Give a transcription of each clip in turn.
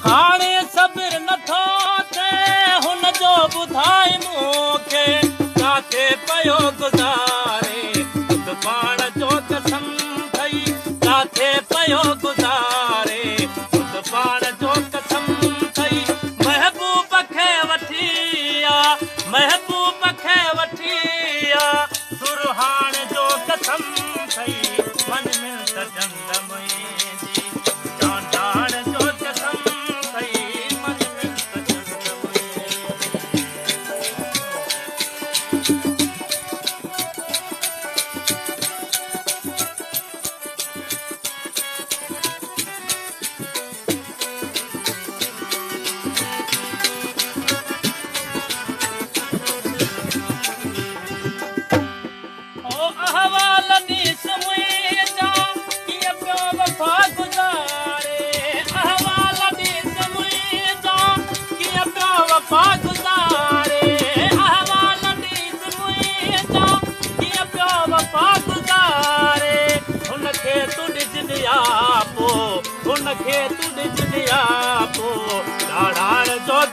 हाणे सब्र नथो थिए हुन जो ॿुधाए मूंखे किथे पियो गुज़ारे ख़ुदि पाण जो कसम थई किथे पियो गुज़ारे ख़ुदि पाण जो कसम थई महबूब खे वठी महबूब खे वठी सुरहाण जो कसम थई मन में त जंग मुंहिंजी डांडाण जो कसम थई मन में त जंग मुंहिंजी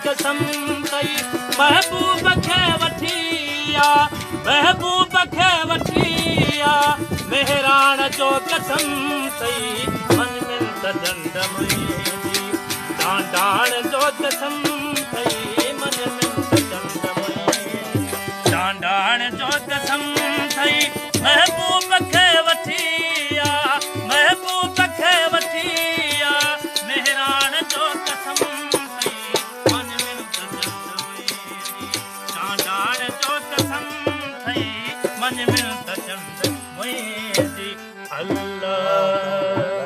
कसम थई महबूब खे वठी महबूब खे वठी मेहरान जो कसम थई मन में त जंड मुंहिंजी डांडाण जो कसम थई मन में त जंड मुंहिंजी डांडाण जो कसम थई महबूब खे वठी महबूब खे वठी मेहरान जो कसम मन में त जंग मुंहिंजी अल्लाह